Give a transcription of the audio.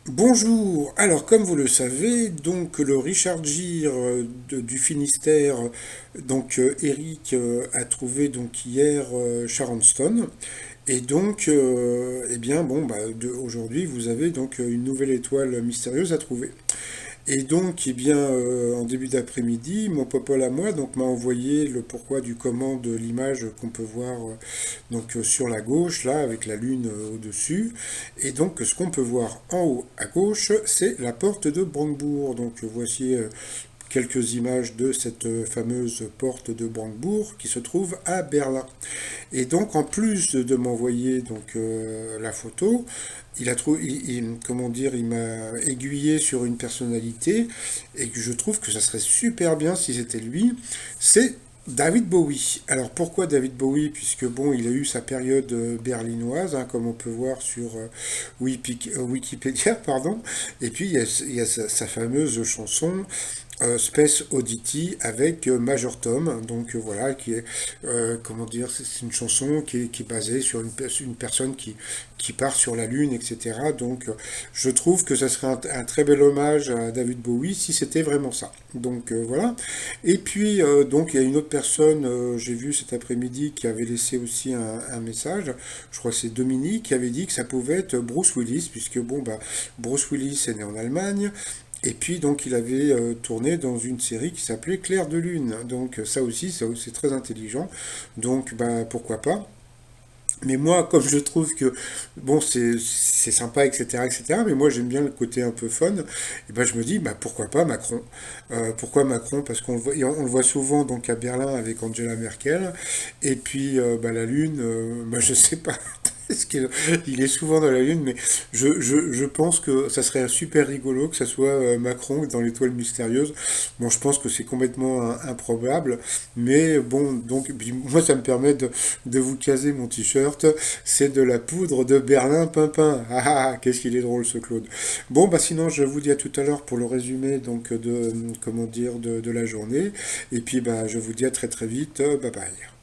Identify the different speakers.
Speaker 1: Bonjour. Alors, comme vous le savez, donc le Richard Gere du Finistère, donc Eric a trouvé donc hier Sharon Stone. Et donc, eh bien, bon, bah, aujourd'hui, vous avez donc une nouvelle étoile mystérieuse à trouver. Et donc, eh bien, en début d'après-midi, mon popole à moi donc m'a envoyé le pourquoi du comment de l'image qu'on peut voir sur la gauche, là, avec la lune au-dessus. Et donc, ce qu'on peut voir en haut à gauche, c'est la porte de Brandebourg. Donc, voici quelques images de cette fameuse porte de Brandebourg qui se trouve à Berlin. Et donc, en plus de m'envoyer la photo, il a trouvé, comment dire, il m'a aiguillé sur une personnalité et que je trouve que ça serait super bien si c'était lui. C'est David Bowie. Alors pourquoi David Bowie? Puisque bon, il a eu sa période berlinoise, hein, comme on peut voir sur Wikipédia, pardon. Et puis il y a sa fameuse chanson Space Oddity avec Major Tom, donc voilà, qui est, comment dire, c'est une chanson qui est basée sur une personne qui part sur la Lune, etc. Donc je trouve que ça serait un très bel hommage à David Bowie si c'était vraiment ça. Donc voilà. Et puis donc il y a une autre personne, j'ai vu cet après-midi, qui avait laissé aussi un message, je crois que c'est Dominique, qui avait dit que ça pouvait être Bruce Willis, puisque bon, bah, Bruce Willis est né en Allemagne, et puis donc il avait tourné dans une série qui s'appelait Clair de Lune. Donc ça aussi, c'est très intelligent. Donc bah pourquoi pas. Mais moi, comme je trouve que bon, c'est sympa, etc., etc., mais moi j'aime bien le côté un peu fun, et ben je me dis, bah pourquoi pas Macron? Pourquoi Macron? Parce on le voit souvent donc à Berlin avec Angela Merkel, et puis bah, la Lune, bah, je sais pas. Parce qu'il il est souvent dans la Lune, mais je pense que ça serait super rigolo que ça soit Macron dans l'étoile mystérieuse. Bon, je pense que c'est complètement improbable, mais bon, donc, puis moi ça me permet de vous caser mon t-shirt. C'est de la poudre de Berlin Pimpin. Ah ah, ah, qu'est-ce qu'il est drôle ce Claude. Bon, bah sinon, je vous dis à tout à l'heure pour le résumé donc comment dire, de la journée. Et puis, bah, je vous dis à très très vite. Bye bye.